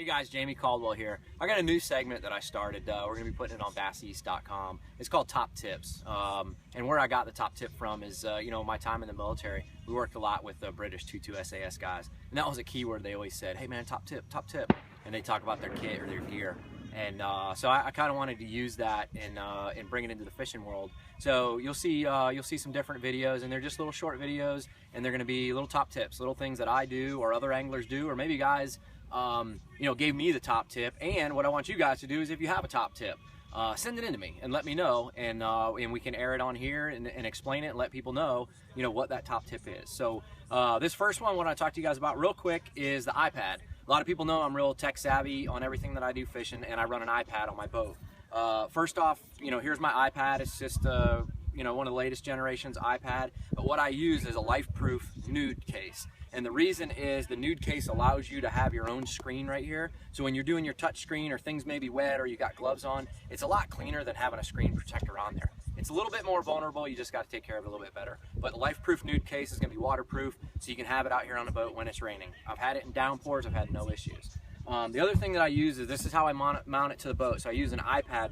Hey guys, Jamie Caldwell here. I got a new segment that I started. We're going to be putting it on BassEast.com. It's called Top Tips. And where I got the top tip from is, my time in the military. We worked a lot with the British 2-2 SAS guys. And that was a key word they always said, hey man, top tip, top tip. And they talk about their kit or their gear. And so I kind of wanted to use that and bring it into the fishing world. So you'll see some different videos, and they're just little short videos, and they're going to be little top tips, little things that I do or other anglers do, or maybe guys gave me the top tip. And what I want you guys to do is, if you have a top tip, send it in to me and let me know, and we can air it on here and explain it and let people know, what that top tip is. So this first one, what I talk to you guys about real quick is the iPad. A lot of people know I'm real tech savvy on everything that I do fishing, and I run an iPad on my boat. First off, here's my iPad. It's just one of the latest generations iPad, but what I use is a life-proof nude case. And the reason is the nude case allows you to have your own screen right here. So when you're doing your touch screen or things may be wet or you got gloves on, it's a lot cleaner than having a screen protector on there. It's a little bit more vulnerable, you just got to take care of it a little bit better. But the life-proof nude case is going to be waterproof, so you can have it out here on the boat when it's raining. I've had it in downpours, I've had no issues. The other thing that I use is, this is how I mount it to the boat. So I use an iPad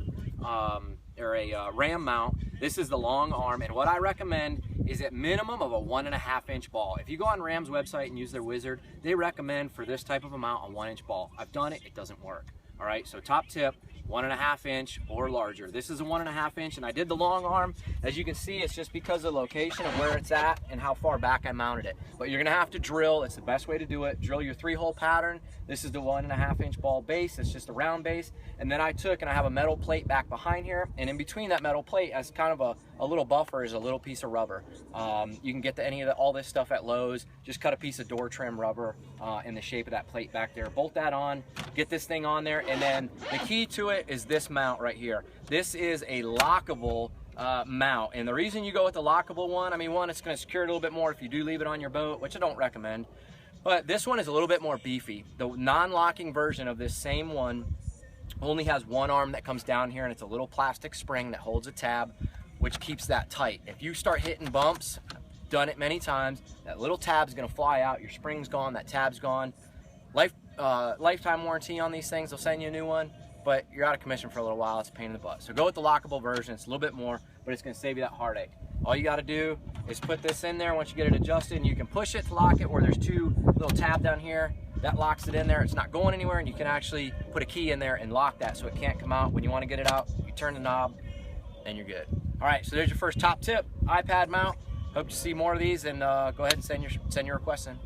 or a ram mount. This is the long arm, and what I recommend is at minimum of a 1.5 inch ball. If you go on Ram's website and use their wizard, they recommend for this type of a mount a 1 inch ball. I've done it, it doesn't work. All right, so top tip, 1.5 inch or larger. This is a 1.5 inch, and I did the long arm. As you can see, it's just because of the location of where it's at and how far back I mounted it. But you're gonna have to drill, it's the best way to do it. Drill your 3-hole pattern. This is the 1.5 inch ball base, it's just a round base. And then I took and I have a metal plate back behind here, and in between that metal plate, as kind of a little buffer, is a little piece of rubber. You can get all this stuff at Lowe's. Just cut a piece of door trim rubber in the shape of that plate back there. Bolt that on, get this thing on there, and then the key to it is this mount right here. This is a lockable mount, and the reason you go with the lockable one, one, it's going to secure it a little bit more if you do leave it on your boat, which I don't recommend. But this one is a little bit more beefy. The non-locking version of this same one only has one arm that comes down here, and it's a little plastic spring that holds a tab, which keeps that tight. If you start hitting bumps, done it many times, that little tab's gonna fly out, your spring's gone, that tab's gone. Lifetime warranty on these things, they'll send you a new one, but you're out of commission for a little while, it's a pain in the butt. So go with the lockable version, it's a little bit more, but it's gonna save you that heartache. All you gotta do is put this in there once you get it adjusted, and you can push it to lock it, where there's two little tabs down here, that locks it in there. It's not going anywhere, and you can actually put a key in there and lock that so it can't come out. When you wanna get it out, you turn the knob, and you're good. All right, so there's your first top tip, iPad mount. Hope to see more of these, and go ahead and send your requests in.